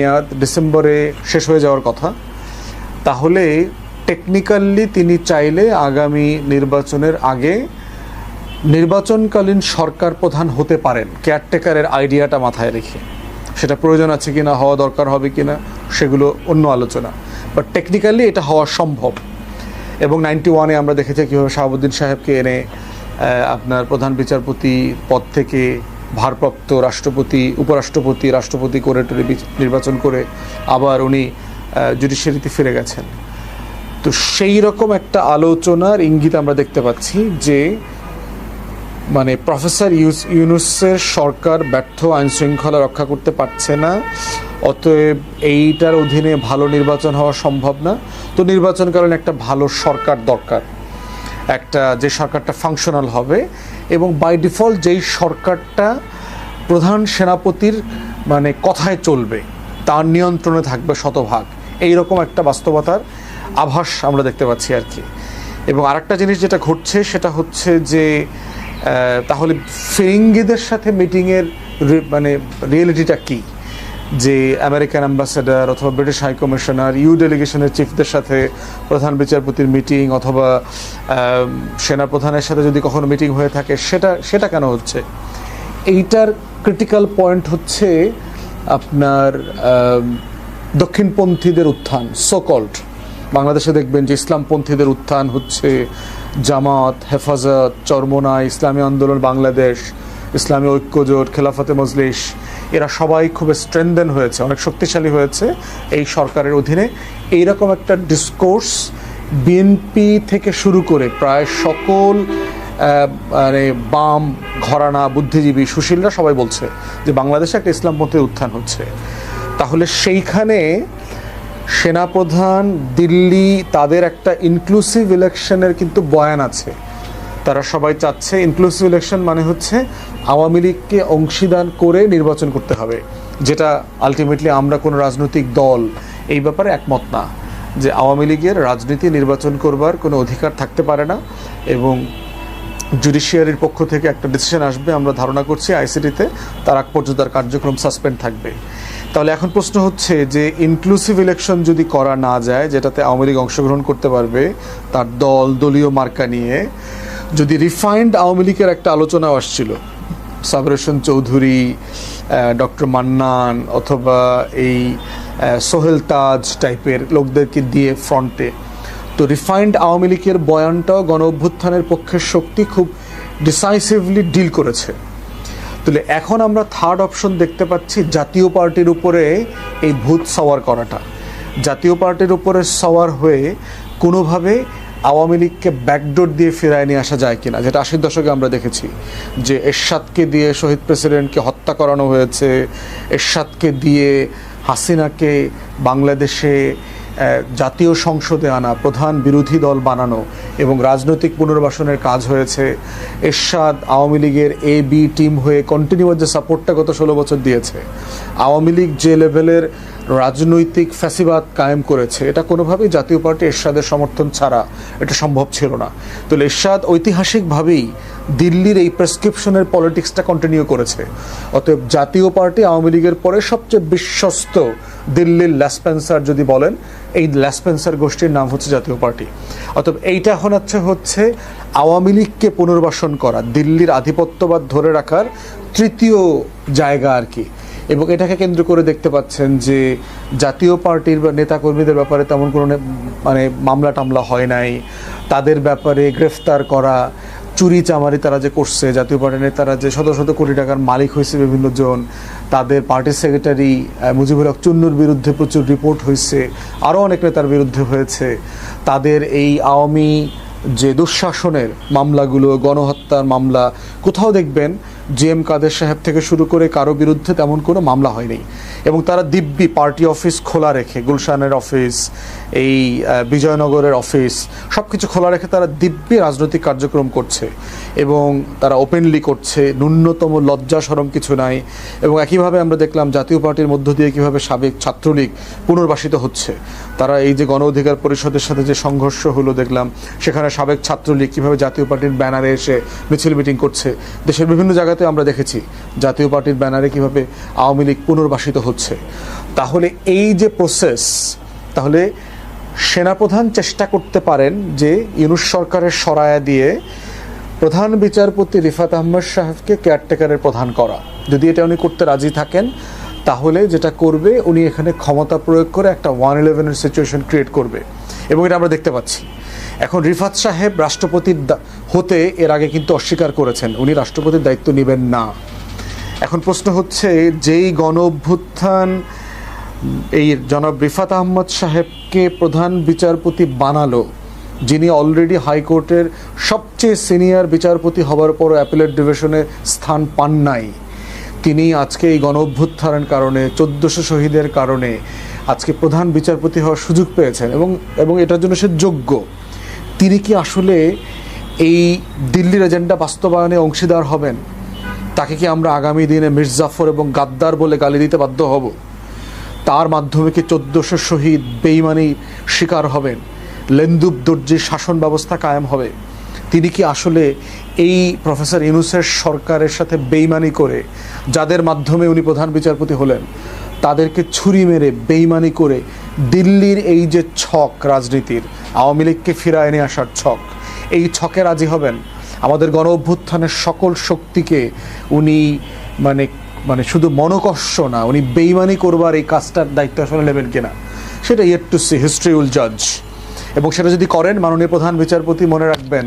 মেয়াদ ডিসেম্বরে শেষ হয়ে যাওয়ার কথা, তাহলে টেকনিক্যালি তিনি চাইলে আগামী নির্বাচনের আগে নির্বাচনকালীন সরকার প্রধান হতে পারেন কেয়ারটেকারের আইডিয়াটা মাথায় রেখে। সেটা প্রয়োজন আছে কিনা, হওয়া দরকার হবে কিনা, সেগুলো অন্য আলোচনা, বাট টেকনিক্যালি এটা হওয়া সম্ভব। এবং 91-এ আমরা দেখেছি কীভাবে শাহাবুদ্দিন সাহেবকে এনে আপনার প্রধান বিচারপতি পদ থেকে ভারপ্রাপ্ত রাষ্ট্রপতি, উপরাষ্ট্রপতি, রাষ্ট্রপতি করে নির্বাচন করে আবার উনি জুডিশিয়ারিতে ফিরে গেছেন। তো সেই রকম একটা আলোচনার ইঙ্গিত আমরা দেখতে পাচ্ছি যে মানে প্রফেসর ইউনূসের সরকার ব্যর্থ, আইন শৃঙ্খলা রক্ষা করতে পারছে না, অতএব এইটার অধীনে ভালো নির্বাচন হওয়া সম্ভব না। তো নির্বাচনকালীন একটা ভালো সরকার দরকার, একটা যে সরকারটা ফাংশনাল হবে এবং বাই ডিফল্ট যেই সরকারটা প্রধান সেনাপতির মানে কথায় চলবে, তার নিয়ন্ত্রণে থাকবে শতভাগ, এইরকম একটা বাস্তবতার আভাস আমরা দেখতে পাচ্ছি আর কি। এবং আরেকটা জিনিস যেটা ঘটছে সেটা হচ্ছে যে তাহলে ফিরিঙ্গিদের সাথে মিটিংয়ের মানে রিয়েলিটিটা কী, যে আমেরিকান অ্যাম্বাসেডার অথবা ব্রিটিশ হাই কমিশনার, ইউ ডেলিগেশনের চিফদের সাথে প্রধান বিচারপতির মিটিং অথবা সেনাপ্রধানের সাথে যদি কখনো মিটিং হয়ে থাকে, সেটা কেন হচ্ছে? এইটার ক্রিটিক্যাল পয়েন্ট হচ্ছে আপনার দক্ষিণপন্থীদের উত্থান, সোকল্ড। বাংলাদেশে দেখবেন যে ইসলামপন্থীদের উত্থান হচ্ছে, জামাত, হেফাজত, চরমোনাই, ইসলামী আন্দোলন বাংলাদেশ, ইসলামী ঐক্যজোট, খেলাফতে মজলিস, এরা সবাই খুব স্ট্রেনদেন হয়েছে, অনেক শক্তিশালী হয়েছে এই সরকারের অধীনে। এইরকম একটা ডিসকোর্স বিএনপি থেকে শুরু করে প্রায় সকল মানে বাম ঘরানা, বুদ্ধিজীবী, সুশীলরা সবাই বলছে যে বাংলাদেশে একটা ইসলামপন্থীর উত্থান হচ্ছে। তাহলে সেইখানে সেনাপ্রধান, দিল্লি, তাদের একটা ইনক্লুসিভ ইলেকশনের কিন্তু বয়ান আছে। তারা সবাই চাচ্ছে ইনক্লুসিভ ইলেকশন মানে হচ্ছে আওয়ামী লীগকে অংশীদান করে নির্বাচন করতে হবে, যেটা আলটিমেটলি আমরা কোনো রাজনৈতিক দল এই ব্যাপারে একমত না, যে আওয়ামী লীগের রাজনীতি নির্বাচন করবার কোনো অধিকার থাকতে পারে না। এবং জুডিশিয়ারির পক্ষ থেকে একটা ডিসিশন আসবে আমরা ধারণা করছি আইসিটিতে, তার আগ পর্যন্ত তার কার্যক্রম সাসপেন্ড থাকবে। তাহলে এখন প্রশ্ন হচ্ছে যে ইনক্লুসিভ ইলেকশন যদি করা না যায়, যেটাতে আওয়ামী লীগ অংশগ্রহণ করতে পারবে তার দলীয় মার্কা নিয়ে, যদি রিফাইন্ড আওয়ামী লীগের একটা আলোচনা আসছিল, সাবর হোসেন চৌধুরী, ডক্টর মান্নান অথবা এই সোহেল তাজ টাইপের লোকদেরকে দিয়ে ফ্রন্টে, তো রিফাইন্ড আওয়ামী লীগের বয়ানটাও গণ অভ্যুত্থানের পক্ষের শক্তি খুব ডিসাইসিভলি ডিল করেছে। তাহলে এখন আমরা থার্ড অপশন দেখতে পাচ্ছি জাতীয় পার্টির উপরে এই ভূত সওয়ার করাটা, জাতীয় পার্টির উপরে সওয়ার হয়ে কোনোভাবে আওয়ামী লীগকে ব্যাকডোর দিয়ে ফেরায় নিয়ে আসা যায় কিনা, যেটা 80-র দশকে আমরা দেখেছি যে এরশাদকে দিয়ে শহীদ প্রেসিডেন্টকে হত্যা করানো হয়েছে, এরশাদকে দিয়ে হাসিনাকে বাংলাদেশে জাতীয় সংসদে আনা, প্রধান বিরোধী দল বানানো এবং রাজনৈতিক পুনর্বাসনের কাজ হয়েছে। এরশাদ আওয়ামী লীগের বি টিম হয়ে কন্টিনিউয়াস যে সাপোর্টটা গত 16 বছর দিয়েছে, আওয়ামী লীগ যে লেভেলের রাজনৈতিক ফ্যাসিবাদ কায়েম করেছে, এটা কোনোভাবেই জাতীয় পার্টি এরশাদের সমর্থন ছাড়া এটা সম্ভব ছিল না। তো এরশাদ ঐতিহাসিকভাবেই দিল্লির এই প্রেসক্রিপশনের পলিটিক্সটা কন্টিনিউ করেছে। অতএব জাতীয় পার্টি আওয়ামী লীগের পরে সবচেয়ে বিশ্বস্ত দিল্লির ল্যাসপেন্সার যদি বলেন, এই ল্যাসপেন্সার গোষ্ঠীর নাম হচ্ছে জাতীয় পার্টি। অতএব এইটা এখন হচ্ছে আওয়ামী লীগকে পুনর্বাসন করা, দিল্লির আধিপত্যবাদ ধরে রাখার তৃতীয় জায়গা আর কি। এবং এটাকে কেন্দ্র করে দেখতে পাচ্ছেন যে জাতীয় পার্টির বা নেতাকর্মীদের ব্যাপারে তেমন কোনো মানে মামলা টামলা হয় নাই, তাদের ব্যাপারে গ্রেফতার করা, চুরি চামারি তারা যে করছে, জাতীয় পার্টির নেতারা যে শত শত কোটি টাকার মালিক হয়েছে বিভিন্ন জন, তাদের পার্টির সেক্রেটারি মুজিবুর হক চুন্নুর বিরুদ্ধে প্রচুর রিপোর্ট হয়েছে, আরও অনেক নেতার বিরুদ্ধে হয়েছে। তাদের এই আওয়ামী যে দুঃশাসনের মামলাগুলো, গণহত্যার মামলা, কোথাও দেখবেন জিএম কাদের সাহেব থেকে শুরু করে কারো বিরুদ্ধে তেমন কোনো মামলা হয়নি। এবং তারা দিব্যি পার্টি অফিস খোলা রেখে, গুলশানের অফিস, এই বিজয়নগরের অফিস, সব কিছু খোলা রেখে তারা দিব্যি রাজনৈতিক কার্যক্রম করছে এবং তারা ওপেনলি করছে, ন্যূনতম লজ্জা শরম কিছু নাই। এবং একইভাবে আমরা দেখলাম জাতীয় পার্টির মধ্য দিয়ে কীভাবে সাবেক ছাত্রলীগ পুনর্বাসিত হচ্ছে। তারা এই যে গণ অধিকার পরিষদের সাথে যে সংঘর্ষ হলো দেখলাম, সেখানে সাবেক ছাত্রলীগ কীভাবে জাতীয় পার্টির ব্যানারে এসে মিছিল মিটিং করছে, দেশের বিভিন্ন জায়গায় ইন্ডিয়াতে আমরা দেখেছি জাতীয় পার্টির ব্যানারে কিভাবে আওয়ামী লীগ পুনর্বাসিত হচ্ছে। তাহলে এই যে প্রসেস, তাহলে সেনাপ্রধান চেষ্টা করতে পারেন যে ইউনূস সরকারের সরায়া দিয়ে প্রধান বিচারপতি রিফাত আহমেদ সাহেবকে কেয়ারটেকারের প্রধান করা। যদি এটা উনি করতে রাজি থাকেন, তাহলে যেটা করবে উনি এখানে ক্ষমতা প্রয়োগ করে একটা 111-এর সিচুয়েশন ক্রিয়েট করবে, এবং এটা আমরা দেখতে পাচ্ছি। এখন রিফাত সাহেব রাষ্ট্রপতির হতে এর আগে কিন্তু অস্বীকার করেছেন, উনি রাষ্ট্রপতির দায়িত্ব নেবেন না। এখন প্রশ্ন হচ্ছে, যেই গণ অভ্যুত্থান এই জনাব রিফাত আহমদ সাহেবকে প্রধান বিচারপতি বানালো, যিনি অলরেডি হাইকোর্টের সবচেয়ে সিনিয়র বিচারপতি হবার পরও অ্যাপিলেট ডিভিশনে স্থান পান নাই, তিনি আজকে এই গণ অভ্যুত্থানের কারণে 1400 শহীদের কারণে আজকে প্রধান বিচারপতি হওয়ার সুযোগ পেয়েছেন এবং এটার জন্য সে যোগ্য। তিনি কি আসলে এই দিল্লির এজেন্ডা বাস্তবায়নে অংশীদার হবেন? তাকে কি আমরা আগামী দিনে মির্জাফর এবং গাদ্দার বলে গালি দিতে বাধ্য হব? তার মাধ্যমে কি 1400 শহীদ বেঈমানি শিকার হবেন? লেন্দুব দর্জির শাসন ব্যবস্থা কায়েম হবে? তিনি কি আসলে এই প্রফেসর ইউনূসের সরকারের সাথে বেঈমানি করে, যাদের মাধ্যমে উনি প্রধান বিচারপতি হলেন, তাদেরকে ছুরি মেরে বেঈমানি করে দিল্লির এই যে ছক রাজনীতির, আওয়ামী লীগকে ফিরায় নিয়ে আসার ছক, এই ছকে রাজি হবেন? আমাদের গণ অভ্যুত্থানের সকল শক্তিকে উনি মানে শুধু মনোকষ্ট না, উনি বেঈমানি করবার এই কাজটার দায়িত্ব আসলে নেবেন কিনা, সেটা yet to see, history will জাজ। এবং সেটা যদি করেন, মাননীয় প্রধান বিচারপতি মনে রাখবেন,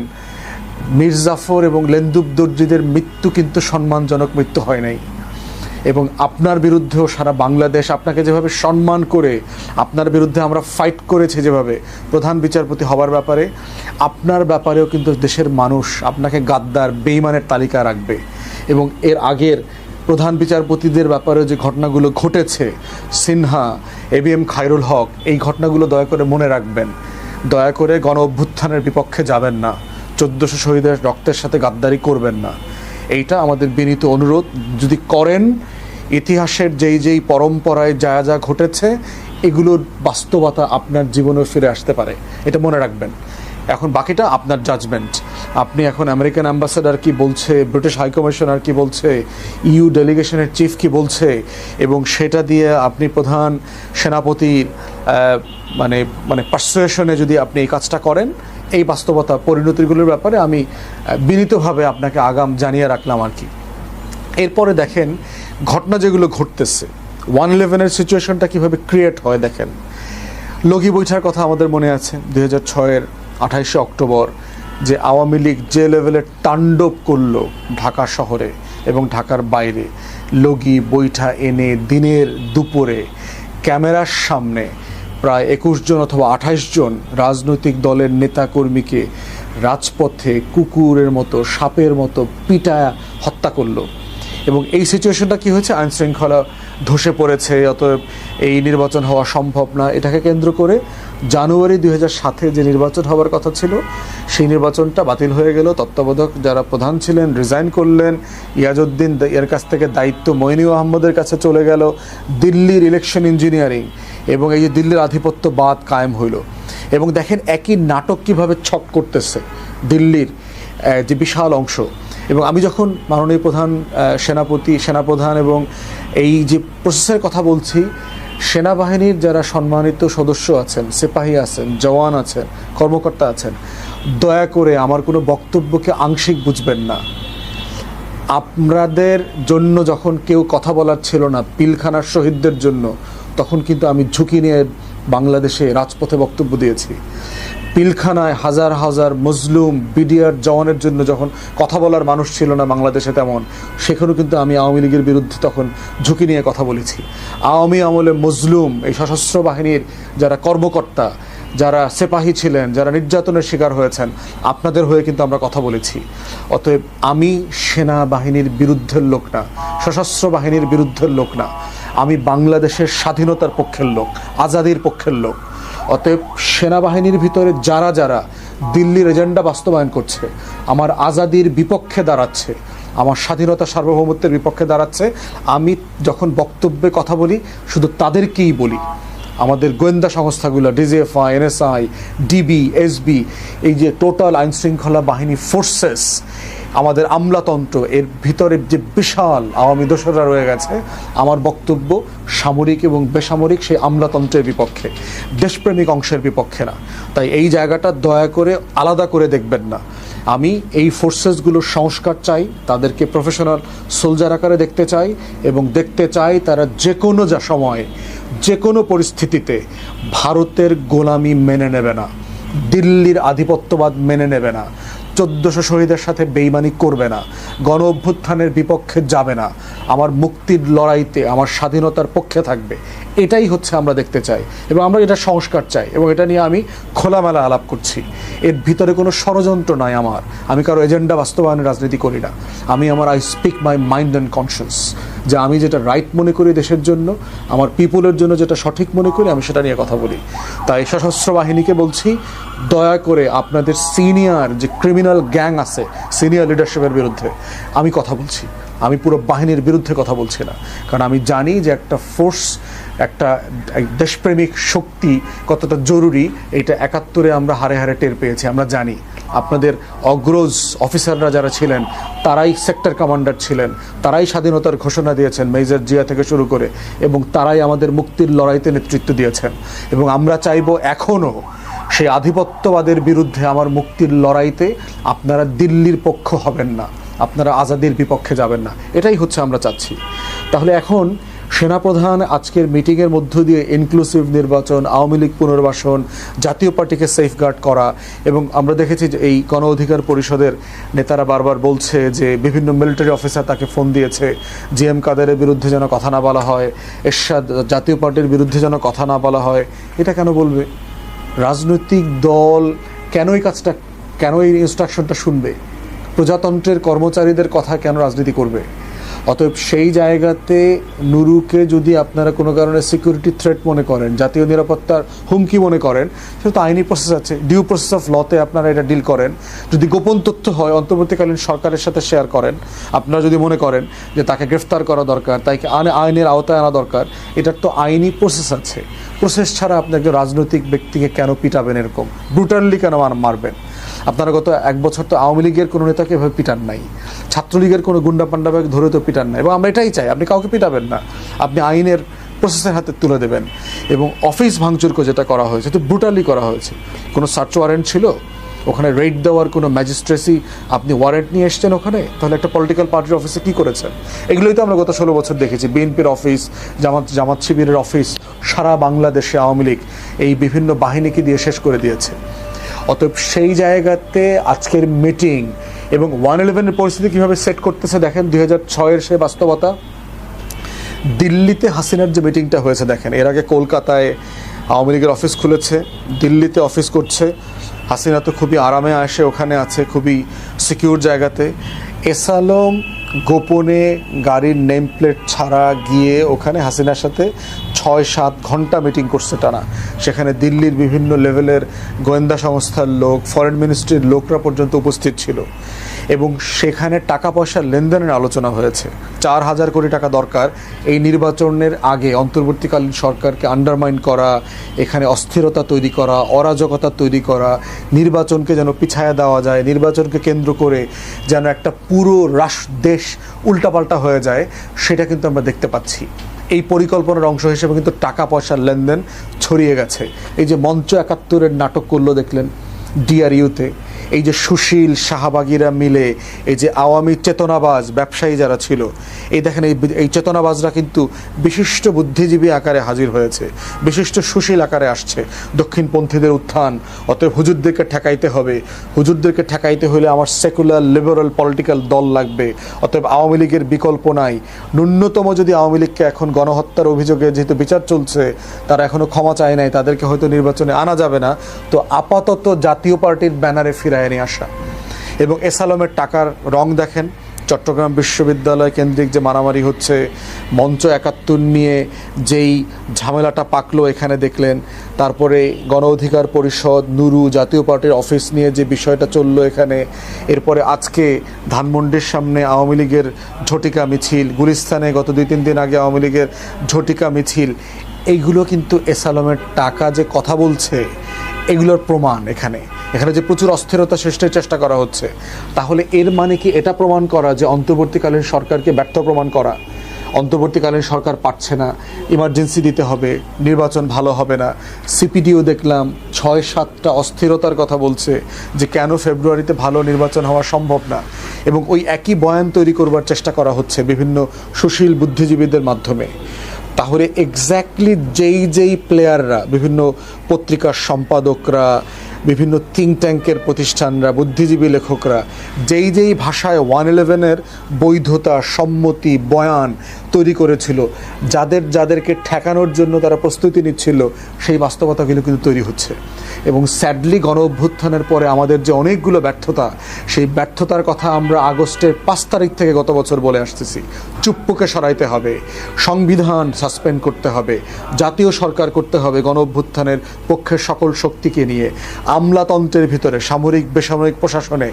মির্জাফর এবং লেন্দুব দর্জিদের মৃত্যু কিন্তু সম্মানজনক মৃত্যু হয় নাই। এবং আপনার বিরুদ্ধেও সারা বাংলাদেশ আপনাকে যেভাবে সম্মান করে, আপনার বিরুদ্ধে আমরা ফাইট করেছি যেভাবে প্রধান বিচারপতি হবার ব্যাপারে, আপনার ব্যাপারেও কিন্তু দেশের মানুষ আপনাকে গাদ্দার বেঈমানের তালিকা রাখবে। এবং এর আগের প্রধান বিচারপতিদের ব্যাপারে যে ঘটনাগুলো ঘটেছে, সিনহা, ABM খায়রুল হক, এই ঘটনাগুলো দয়া করে মনে রাখবেন। দয়া করে গণ অভ্যুত্থানের বিপক্ষে যাবেন না, 1400 শহীদের রক্তের সাথে গাদ্দারি করবেন না, এইটা আমাদের বিনীত অনুরোধ। যদি করেন, ইতিহাসের যেই পরম্পরায় যা যা ঘটেছে, এগুলোর বাস্তবতা আপনার জীবনেও ফিরে আসতে পারে, এটা মনে রাখবেন। এখন বাকিটা আপনার জাজমেন্ট। আপনি এখন আমেরিকান অ্যাম্বাসেডার কি বলছে, ব্রিটিশ হাইকমিশনার কি বলছে, ইউ ডেলিগেশনের চিফ কি বলছে, এবং সেটা দিয়ে আপনি প্রধান সেনাপতির মানে পারসুয়েশনে যদি আপনি এই কাজটা করেন, এই বাস্তবতা পরিণতিগুলোর ব্যাপারে আমি বিনীতভাবে আপনাকে আগাম জানিয়ে রাখলাম আর কি। এরপরে দেখেন ঘটনা যেগুলো ঘটতেছে, 111-এর সিচুয়েশনটা কীভাবে ক্রিয়েট হয় দেখেন। লগি বৈঠার কথা আমাদের মনে আছে, 2006-এর 28শে অক্টোবর যে আওয়ামী লীগ যে লেভেলের তাণ্ডব করলো ঢাকা শহরে এবং ঢাকার বাইরে, লগি বৈঠা এনে দিনের দুপুরে ক্যামেরার সামনে প্রায় 21 জন অথবা 28 জন রাজনৈতিক দলের নেতাকর্মীকে রাজপথে কুকুরের মতো, সাপের মতো পিটায়া হত্যা করলো। এবং এই সিচুয়েশনটা কি হয়েছে, আইন শৃঙ্খলা ধসে পড়েছে, অতএব এই নির্বাচন হওয়া সম্ভব না। এটাকে কেন্দ্র করে জানুয়ারি 2007-এ যে নির্বাচন হওয়ার কথা ছিল, সেই নির্বাচনটা বাতিল হয়ে গেল। তত্ত্বাবধায়ক যারা প্রধান ছিলেন রিজাইন করলেন, ইয়াজউদ্দিন এর কাছ থেকে দায়িত্ব মইনুল আহমদের কাছে চলে গেল, দিল্লির ইলেকশন ইঞ্জিনিয়ারিং এবং এই যে দিল্লির আধিপত্যবাদ কায়েম হইল। এবং দেখেন একই নাটক কীভাবে ছক করতেছে দিল্লির যে বিশাল অংশ। এবং আমি যখন মাননীয় প্রধান সেনাপ্রধান এবং এই যে প্রসেসের কথা বলছি, সেনাবাহিনীর যারা সম্মানিত সদস্য আছেন, সিপাহী আছেন, জওয়ান আছেন, কর্মকর্তা আছেন, দয়া করে আমার কোনো বক্তব্যকে আংশিক বুঝবেন না। আপনাদের জন্য যখন কেউ কথা বলার ছিল না, পিলখানার শহীদদের জন্য, তখন কিন্তু আমি ঝুঁকি নিয়ে বাংলাদেশে রাজপথে বক্তব্য দিয়েছি। পিলখানায় হাজার হাজার মজলুম বিডিআর জওয়ানের জন্য যখন কথা বলার মানুষ ছিল না বাংলাদেশে, তেমন সেখানেও কিন্তু আমি আওয়ামী লীগের বিরুদ্ধে তখন ঝুঁকি নিয়ে কথা বলেছি। আওয়ামী আমলে মজলুম এই সশস্ত্র বাহিনীর যারা কর্মকর্তা, যারা সিপাহী ছিলেন, যারা নির্যাতনের শিকার হয়েছেন, আপনাদের হয়ে কিন্তু আমরা কথা বলেছি। অতএব আমি সেনাবাহিনীর বিরুদ্ধের লোক না, সশস্ত্র বাহিনীর বিরুদ্ধের লোক না, আমি বাংলাদেশের স্বাধীনতার পক্ষের লোক, আজাদির পক্ষের লোক। অতএব সেনাবাহিনীর ভিতরে যারা যারা দিল্লির এজেন্ডা বাস্তবায়ন করছে, আমার আজাদির বিপক্ষে দাঁড়াচ্ছে, আমার স্বাধীনতা সার্বভৌমত্বের বিপক্ষে দাঁড়াচ্ছে, আমি যখন বক্তব্যে কথা বলি শুধু তাদেরকেই বলি। আমাদের গোয়েন্দা সংস্থাগুলো ডিজিএফআই, এনএসআই, ডিবি, এসবি, এই যে টোটাল আইনশৃঙ্খলা বাহিনী ফোর্সেস, আমাদের আমলাতন্ত্র, এর ভিতরে যে বিশাল আওয়ামী দোসররা রয়ে গেছে, আমার বক্তব্য সামরিক এবং বেসামরিক সেই আমলাতন্ত্রের বিপক্ষে, দেশপ্রেমিক অংশের বিপক্ষে না। তাই এই জায়গাটা দয়া করে আলাদা করে দেখবেন না। আমি এই ফোর্সেসগুলোর সংস্কার চাই, তাদেরকে প্রফেশনাল সোলজার আকারে দেখতে চাই, এবং দেখতে চাই তারা যে কোনো সময় যে কোনো পরিস্থিতিতে ভারতের গোলামি মেনে নেবে না, দিল্লির আধিপত্যবাদ মেনে নেবে না, 1400 শহীদের সাথে বেইমানি করবে না, গণ অভ্যুত্থানের বিপক্ষে যাবে না, আমার মুক্তির লড়াইতে আমার স্বাধীনতার পক্ষে থাকবে। এটাই হচ্ছে আমরা দেখতে চাই, এবং আমরা এটা সংস্কার চাই, এবং এটা নিয়ে আমি খোলামেলা আলাপ করছি। এর ভিতরে কোনো ষড়যন্ত্র নাই আমার, আমি কারো এজেন্ডা বাস্তবায়নের রাজনীতি করি না। আমি I speak my mind and conscience, যে আমি যেটা রাইট মনে করি দেশের জন্য, আমার পিপুলের জন্য যেটা সঠিক মনে করি, আমি সেটা নিয়ে কথা বলি। তাই সশস্ত্র বাহিনীকে বলছি, দয়া করে আপনাদের সিনিয়র যে ক্রিমিনাল গ্যাং আছে, সিনিয়র লিডারশিপের বিরুদ্ধে আমি কথা বলছি, আমি পুরো বাহিনীর বিরুদ্ধে কথা বলছি না। কারণ আমি জানি যে একটা ফোর্স, একটা দেশপ্রেমিক শক্তি কতটা জরুরি, এইটা 71-এ আমরা হারে হারে টের পেয়েছি। আমরা জানি আপনাদের অগ্রজ অফিসাররা যারা ছিলেন, তারাই সেক্টর কমান্ডার ছিলেন, তারাই স্বাধীনতার ঘোষণা দিয়েছেন, মেজর জিয়া থেকে শুরু করে, এবং তারাই আমাদের মুক্তির লড়াইতে নেতৃত্ব দিয়েছেন। এবং আমরা চাইব এখনও সেই আধিপত্যবাদের বিরুদ্ধে আমার মুক্তির লড়াইতে আপনারা দিল্লির পক্ষ হবেন না, আপনারা আজাদির বিপক্ষে যাবেন না, এটাই হচ্ছে আমরা চাচ্ছি। তাহলে এখন সেনাপ্রধান আজকের মিটিংয়ের মধ্য দিয়ে ইনক্লুসিভ নির্বাচন, আওয়ামী লীগ পুনর্বাসন, জাতীয় পার্টিকে সেফগার্ড করা, এবং আমরা দেখেছি যে এই গণ অধিকার পরিষদের নেতারা বারবার বলছে যে বিভিন্ন মিলিটারি অফিসার তাকে ফোন দিয়েছে, জিএম কাদেরের বিরুদ্ধে যেন কথা না বলা হয়, এরশাদ জাতীয় পার্টির বিরুদ্ধে যেন কথা না বলা হয়। এটা কেন বলবে? রাজনৈতিক দল কেন এই কাজটা, কেন এই ইনস্ট্রাকশনটা শুনবে? প্রজাতন্ত্রের কর্মচারীদের কথা কেন রাজনীতি করবে? অতএব সেই জায়গাতে নুরুকে যদি আপনারা কোনো কারণে সিকিউরিটি থ্রেট মনে করেন, জাতীয় নিরাপত্তার হুমকি মনে করেন, সেটা তো আইনি প্রসেস আছে, ডিউ প্রসেস অফ লতে আপনারা এটা ডিল করেন। যদি গোপন তথ্য হয় অন্তর্বর্তীকালীন সরকারের সাথে শেয়ার করেন। আপনারা যদি মনে করেন যে তাকে গ্রেফতার করা দরকার, তাকে আইনের আওতায় আনা দরকার, এটার তো আইনি প্রসেস আছে। প্রসেস ছাড়া আপনি একজন রাজনৈতিক ব্যক্তিকে কেন পিটাবেন, এরকম ব্রুটালি কেন মারবেন? আপনারা গত 1 বছর তো আওয়ামী লীগের কোনো নেতাকে এভাবে পিটান নাই, ছাত্রলীগের কোনো গুন্ডা পান্ডাকে ধরে তো পিটান নাই, এবং আমরা এটাই চাই, আপনি কাউকে পিটাবেন না, আপনি আইনের প্রসেসের হাতে তুলে দেবেন। এবং অফিস ভাঙচুরকে যেটা করা হয়েছে, তো ব্রুটালি করা হয়েছে। কোনো সার্চ ওয়ারেন্ট ছিল ওখানে? রেড দেওয়ার কোনো ম্যাজিস্ট্রেসি আপনি ওয়ারেন্ট নিয়ে এসছেন ওখানে? তাহলে একটা পলিটিক্যাল পার্টির অফিসে কী করেছেন? এগুলোই তো আমরা গত 16 বছর দেখেছি। বিএনপির অফিস, জামাত শিবিরের অফিস, সারা বাংলাদেশে আওয়ামী লীগ এই বিভিন্ন বাহিনীকে দিয়ে শেষ করে দিয়েছে। অতএব সেই জায়গাতে আজকের মিটিং এবং 111-এর পরিস্থিতি কীভাবে সেট করতেছে দেখেন। 2006-এর সে বাস্তবতা, দিল্লিতে হাসিনার যে মিটিংটা হয়েছে দেখেন, এর আগে কলকাতায় আওয়ামী লীগের অফিস খুলেছে, দিল্লিতে অফিস করছে। হাসিনা তো খুবই আরামে আসে, ওখানে আছে খুবই সিকিউর জায়গাতে। এস আলম গোপনে গাড়ির নেম প্লেট ছাড়া গিয়ে ওখানে হাসিনার সাথে 6-7 ঘন্টা মিটিং করছে টানা। সেখানে দিল্লির বিভিন্ন লেভেলের গোয়েন্দা সংস্থার লোক, ফরেন মিনিস্ট্রির লোকরা পর্যন্ত উপস্থিত ছিল, এবং সেখানে টাকা পয়সার লেনদেনের আলোচনা হয়েছে। 4000 কোটি টাকা দরকার এই নির্বাচনের আগে অন্তর্বর্তীকালীন সরকারকে আন্ডারমাইন করা, এখানে অস্থিরতা তৈরি করা, অরাজকতা তৈরি করা, নির্বাচনকে যেন পিছায়া দেওয়া যায়, নির্বাচনকে কেন্দ্র করে যেন একটা পুরো দেশ উল্টাপাল্টা হয়ে যায়, সেটা কিন্তু আমরা দেখতে পাচ্ছি। এই পরিকল্পনার অংশ হিসেবে কিন্তু টাকা পয়সার লেনদেন ছড়িয়ে গেছে। এই যে মঞ্চ 71-এর নাটক করলো দেখলেন ডিআরইউতে, এই যে সুশীল শাহবাগীরা মিলে, এই যে আওয়ামী চেতনাবাজ ব্যবসায়ী যারা ছিল, এই দেখেন এই চেতনাবাজরা কিন্তু বিশিষ্ট বুদ্ধিজীবী আকারে হাজির হয়েছে, বিশিষ্ট সুশীল আকারে আসছে। দক্ষিণপন্থীদের উত্থান, অতএব হুজুরদেরকে ঠেকাইতে হবে, হুজুরদেরকে ঠেকাইতে হলে আমার সেকুলার লিবারাল পলিটিক্যাল দল লাগবে, অতএব আওয়ামী লীগের বিকল্প নাই। ন্যূনতম যদি আওয়ামী লীগকে এখন গণহত্যার অভিযোগে যেহেতু বিচার চলছে, তারা এখনও ক্ষমা চায় নাই, তাদেরকে হয়তো নির্বাচনে আনা যাবে না, তো আপাতত জাতীয় পার্টির ব্যানারে ফিরায় নিয়ে আসা। এবং এস আলমের টাকার রং দেখেন, চট্টগ্রাম বিশ্ববিদ্যালয় কেন্দ্রিক যে মারামারি হচ্ছে, মঞ্চ 71 নিয়ে যেই ঝামেলাটা পাকলো এখানে দেখলেন, তারপরে গণ অধিকার পরিষদ, নুরু, জাতীয় পার্টির অফিস নিয়ে যে বিষয়টা চললো এখানে, এরপরে আজকে ধানমন্ডির সামনে আওয়ামী লীগের ঝটিকা মিছিল, গুলিস্তানে গত 2-3 দিন আগে আওয়ামী লীগের ঝটিকা মিছিল, এইগুলো কিন্তু এসালমের টাকা যে কথা বলছে এগুলোর প্রমাণ। এখানে যে প্রচুর অস্থিরতা সৃষ্টির চেষ্টা করা হচ্ছে, তাহলে এর মানে কি এটা প্রমাণ করা যে অন্তর্বর্তীকালীন সরকারকে ব্যর্থ প্রমাণ করা? অন্তর্বর্তীকালীন সরকার পারছে না, ইমার্জেন্সি দিতে হবে, নির্বাচন ভালো হবে না। সিপিডিও দেখলাম 6-7টা অস্থিরতার কথা বলছে যে কেন ফেব্রুয়ারিতে ভালো নির্বাচন হওয়া সম্ভব না, এবং ওই একই বয়ান তৈরি করবার চেষ্টা করা হচ্ছে বিভিন্ন সুশীল বুদ্ধিজীবীদের মাধ্যমে। তাহলে এক্স্যাক্টলি যেই প্লেয়াররা, বিভিন্ন পত্রিকার সম্পাদকরা, বিভিন্ন থিঙ্ক ট্যাঙ্কের প্রতিষ্ঠানরা, বুদ্ধিজীবী লেখকরা যেই ভাষায় 111-এর বৈধতা, সম্মতি, বয়ান তৈরি করেছিল, যাদেরকে ঠেকানোর জন্য তারা প্রস্তুতি নিচ্ছিল, সেই বাস্তবতাগুলো কিন্তু তৈরি হচ্ছে। এবং স্যাডলি গণ অভ্যুত্থানের পরে আমাদের যে অনেকগুলো ব্যর্থতা, সেই ব্যর্থতার কথা আমরা আগস্টের 5 তারিখ থেকে গত বছর বলে আসতেছি। চুপ্পুকে সরাইতে হবে, সংবিধান সাসপেন্ড করতে হবে, জাতীয় সরকার করতে হবে গণ অভ্যুত্থানের পক্ষের সকল শক্তিকে নিয়ে। আমলাতন্ত্রের ভিতরে, সামরিক বেসামরিক প্রশাসনে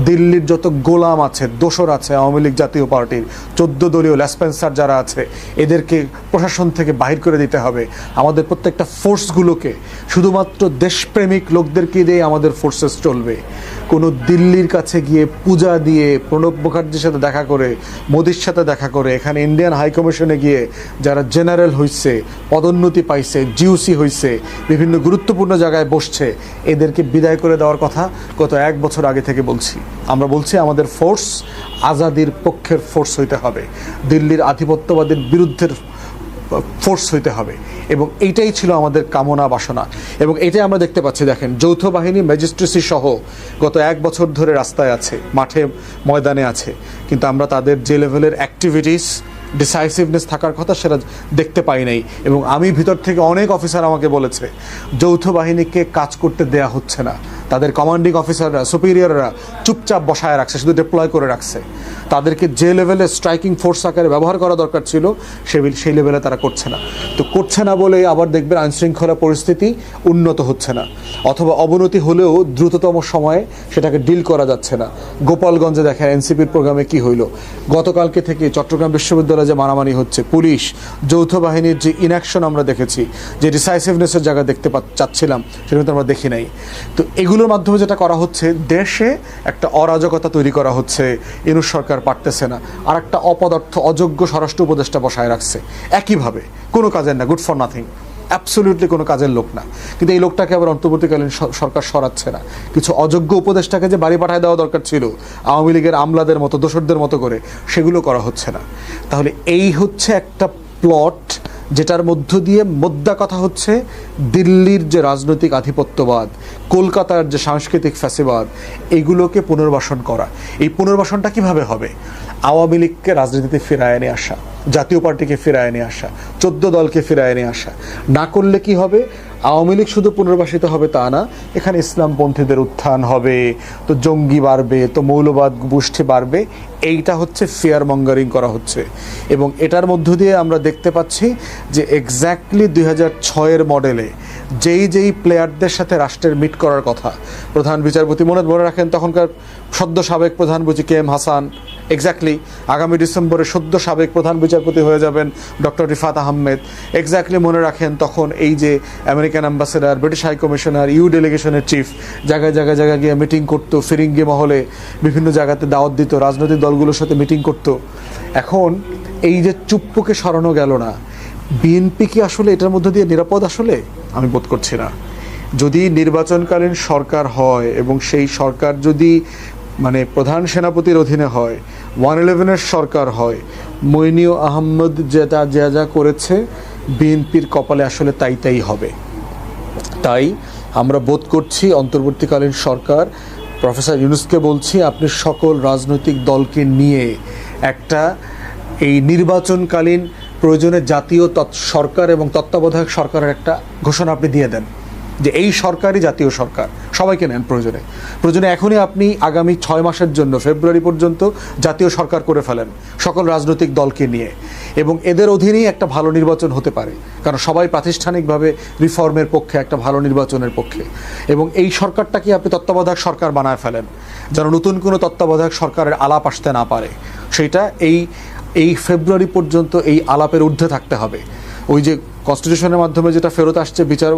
দিল্লির যত গোলাম আছে, দোসর আছে আওয়ামী লীগ জাতীয় পার্টির 14 দলীয় লেসপেন্সার যারা আছে, এদেরকে প্রশাসন থেকে বাহির করে দিতে হবে। আমাদের প্রত্যেকটা ফোর্সগুলোকে শুধুমাত্র দেশপ্রেমিক লোকদেরকে দিয়ে আমাদের ফোর্সেস চলবে। কোনো দিল্লির কাছে গিয়ে পূজা দিয়ে, প্রণব মুখার্জির সাথে দেখা করে, মোদির সাথে দেখা করে, এখানে ইন্ডিয়ান হাই কমিশনে গিয়ে যারা জেনারেল হয়েছে, পদোন্নতি পাইছে, জিউসি হয়েছে, বিভিন্ন গুরুত্বপূর্ণ জায়গায় বসছে, এদেরকে বিদায় করে দেওয়ার কথা গত 1 বছর আগে থেকে বলছি। আমরা বলছি আমাদের ফোর্স আজাদির পক্ষের ফোর্স হইতে হবে, দিল্লির আধিপত্যবাদের বিরুদ্ধের ফোর্স হইতে হবে, এবং এইটাই ছিল আমাদের কামনা বাসনা। এবং এটাই আমরা দেখতে পাচ্ছি। দেখেন, যৌথ বাহিনী ম্যাজিস্ট্রেসি সহ গত 1 বছর ধরে রাস্তায় আছে, মাঠে ময়দানে আছে, কিন্তু আমরা তাদের যে লেভেলের অ্যাক্টিভিটিস, ডিসাইসিভনেস থাকার কথা সেটা দেখতে পাই নাই। এবং আমি ভিতর থেকে অনেক অফিসার আমাকে বলেছে যৌথ বাহিনীকে কাজ করতে দেয়া হচ্ছে না, তাদের কমান্ডিং অফিসাররা, সুপিরিয়ররা চুপচাপ বসায় রাখছে, শুধু ডিপ্লয় করে রাখছে। তাদেরকে যে লেভেলে স্ট্রাইকিং ফোর্স আকারে ব্যবহার করা দরকার ছিল সেই লেভেলে তারা করছে না। তো করছে না বলে আবার দেখবেন আইনশৃঙ্খলা পরিস্থিতি উন্নত হচ্ছে না, অথবা অবনতি হলেও দ্রুততম সময়ে সেটাকে ডিল করা যাচ্ছে না। গোপালগঞ্জে দেখেন এনসিপির প্রোগ্রামে কি হইল, গতকালকে থেকে চট্টগ্রাম বিশ্ববিদ্যালয়ে যে মারামারি হচ্ছে, পুলিশ, যৌথ বাহিনীর যে ইনঅ্যাকশন আমরা দেখেছি, যে ডিসাইসিভনেসের জায়গা দেখতে চাচ্ছিলাম, সেটা কিন্তু আমরা দেখি নাই। তো এগুলোর মাধ্যমে যেটা করা হচ্ছে, দেশে একটা অরাজকতা তৈরি করা হচ্ছে, ইউনূস সরকার পারতেছে না, আর একটা অপদার্থ অযোগ্য স্বরাষ্ট্র উপদেষ্টা বসায় রাখছে একইভাবে, কোনো কাজের না, গুড ফর নাথিং, অ্যাবসলিউটলি কোনো কাজের লোক না। কিন্তু এই লোকটাকে আবার অন্তর্বর্তীকালীন সরকার সরাচ্ছে না। কিছু অযোগ্য উপদেষ্টাকে যে বাড়ি পাঠায় দেওয়া দরকার ছিল আওয়ামী লীগের আমলাদের মতো, দোসরদের মতো করে, সেগুলো করা হচ্ছে না। তাহলে এই হচ্ছে একটা প্লট, যেটার মধ্য দিয়ে মোদ্দা কথা হচ্ছে দিল্লির যে রাজনৈতিক আধিপত্যবাদ, কলকাতার যে সাংস্কৃতিক ফ্যাসিবাদ, এগুলোকে পুনর্বাসন করা। এই পুনর্বাসনটা কিভাবে হবে? আওয়ামী লীগকে রাজনীতিতে ফিরায় এনে আসা, জাতীয় পার্টিকে ফিরায় এনে আসা, 14 দলকে ফিরায় এনে আসা। না করলে কি হবে? আওয়ামী লীগ শুধু পুনর্বাসিত হবে তা না, এখানে ইসলামপন্থীদের উত্থান হবে, তো জঙ্গি বাড়বে, তো মৌলবাদ গোষ্ঠী বাড়বে। এইটা হচ্ছে ফেয়ার মঙ্গারিং করা হচ্ছে। এবং এটার মধ্য দিয়ে আমরা দেখতে পাচ্ছি যে এক্স্যাক্টলি 2006-এর মডেলে যেই প্লেয়ারদের সাথে রাষ্ট্রের মিট করার কথা, প্রধান বিচারপতি মনে রাখেন তখনকার সদ্য সাবেক প্রধান বিচারপতি কে এম হাসান, এক্স্যাক্টলি আগামী ডিসেম্বরে সদ্য সাবেক প্রধান বিচারপতি হয়ে যাবেন ডক্টর রিফাত আহমেদ। এক্স্যাক্টলি মনে রাখেন তখন এই যে American ambassador, British high commissioner, EU ডেলিগেশনের চিফ জায়গায় গিয়ে মিটিং করতো, ফিরিঙ্গি মহলে বিভিন্ন জায়গাতে দাওয়াত দিত, রাজনৈতিক দলগুলোর সাথে মিটিং করত। এখন এই যে চুপ্পুকে সরানো গেল না, বিএনপি কি আসলে এটার মধ্যে দিয়ে নিরাপদ? আসলে আমি বোধ করছি না। যদি নির্বাচনকালীন সরকার হয় এবং সেই সরকার যদি প্রধান সেনাপতির অধীনে হয়, 111-এর সরকার হয়, মইনীয় আহমদ যা করেছে বিএনপির কপালে আসলে তাই হবে। তাই আমরা বোধ করছি অন্তর্বর্তীকালীন সরকার, প্রফেসর ইউনূসকে বলছি, আপনি সকল রাজনৈতিক দলকে নিয়ে একটা এই নির্বাচনকালীন প্রয়োজনে জাতীয় সরকার এবং তত্ত্বাবধায়ক সরকারের একটা ঘোষণা আপনি দিয়ে দেন যে এই সরকারই জাতীয় সরকার, সবাইকে নেন প্রয়োজনে এখনই আপনি আগামী 6 মাসের জন্য ফেব্রুয়ারি পর্যন্ত জাতীয় সরকার করে ফেলেন সকল রাজনৈতিক দলকে নিয়ে, এবং এদের অধীনেই একটা ভালো নির্বাচন হতে পারে, কারণ সবাই প্রাতিষ্ঠানিকভাবে রিফর্মের পক্ষে, একটা ভালো নির্বাচনের পক্ষে। এবং এই সরকারটাকে আপনি তত্ত্বাবধায়ক সরকার বানায় ফেলেন, যেন নতুন কোনো তত্ত্বাবধায়ক সরকারের আলাপ আসতে না পারে। সেইটা এই ফেব্রুয়ারি পর্যন্ত এই আলাপের ঊর্ধ্বে থাকতে হবে। ওই যে কনস্টিটিউশনের মাধ্যমে যেটা ফেরত আসছে বিচার,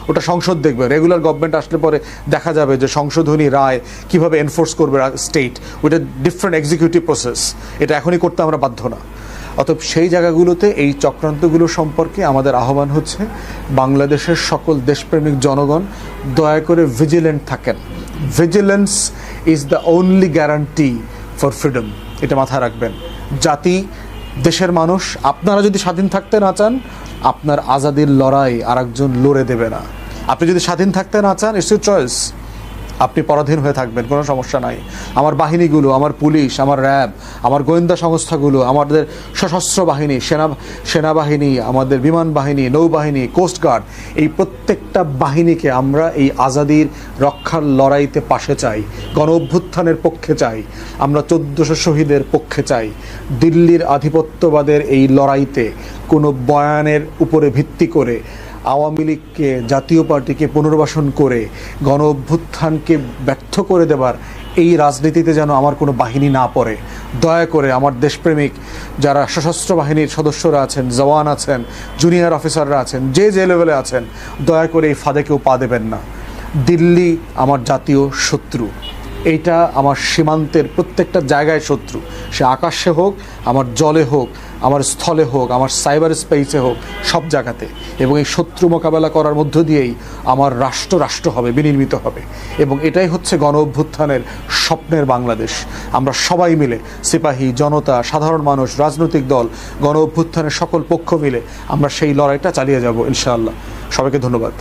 ওটা সংসদ দেখবে। রেগুলার গভর্নমেন্ট আসলে পরে দেখা যাবে যে সংশোধনী রায় কিভাবে এনফোর্স করবে স্টেট, ওইটা ডিফারেন্ট এক্সিকিউটিভ প্রসেস। এটা এখনই করতে আমরা বাধ্য না। অতএব সেই জায়গাগুলোতে এই চক্রান্তগুলো সম্পর্কে আমাদের আহ্বান হচ্ছে, বাংলাদেশের সকল দেশপ্রেমিক জনগণ দয়া করে ভিজিলেন্ট থাকেন। Vigilance is the only guarantee for freedom, এটা মাথায় রাখবেন। জাতি, দেশের মানুষ, আপনারা যদি স্বাধীন থাকতে না চান, আপনার আজাদির লড়াই আর একজন লড়ে দেবে না। আপনি যদি স্বাধীন থাকতে না চান, ইটস ইউর চয়েস, আপনি পরাধীন হয়ে থাকবেন, কোনো সমস্যা নাই। আমার বাহিনীগুলো, আমার পুলিশ, আমার র্যাব, আমার গোয়েন্দা সংস্থাগুলো, আমাদের সশস্ত্র বাহিনী, সেনাবাহিনী, আমাদের বিমান বাহিনী, নৌবাহিনী, কোস্টগার্ড, এই প্রত্যেকটা বাহিনীকে আমরা এই আজাদির রক্ষার লড়াইতে পাশে চাই, গণ অভ্যুত্থানের পক্ষে চাই, আমরা 1400 শহীদের পক্ষে চাই। দিল্লির আধিপত্যবাদের এই লড়াইতে কোনো বয়ানের উপরে ভিত্তি করে আওয়ামী লীগকে, জাতীয় পার্টিকে পুনর্বাসন করে গণ অভ্যুত্থানকে ব্যর্থ করে দেবার এই রাজনীতিতে যেন আমার কোনো বাহিনী না পড়ে। দয়া করে আমার দেশপ্রেমিক যারা সশস্ত্র বাহিনীর সদস্যরা আছেন, জওয়ান আছেন, জুনিয়র অফিসাররা আছেন, যে লেভেলে আছেন, দয়া করে এই ফাঁদে কেউ পা দেবেন না। দিল্লি আমার জাতীয় শত্রু, এইটা আমার সীমান্তের প্রত্যেকটা জায়গায় শত্রু, সে আকাশে হোক, আমার জলে হোক, আমার স্থলে হোক, আমার সাইবার স্পেসে হোক, সব জায়গাতে। এবং এই শত্রু মোকাবেলা করার মধ্য দিয়েই আমার রাষ্ট্র হবে, বিনির্মিত হবে। এবং এটাই হচ্ছে গণ অভ্যুত্থানের স্বপ্নের বাংলাদেশ। আমরা সবাই মিলে, সিপাহী, জনতা, সাধারণ মানুষ, রাজনৈতিক দল, গণ অভ্যুত্থানের সকল পক্ষ মিলে আমরা সেই লড়াইটা চালিয়ে যাব ইনশাআল্লাহ। সবাইকে ধন্যবাদ।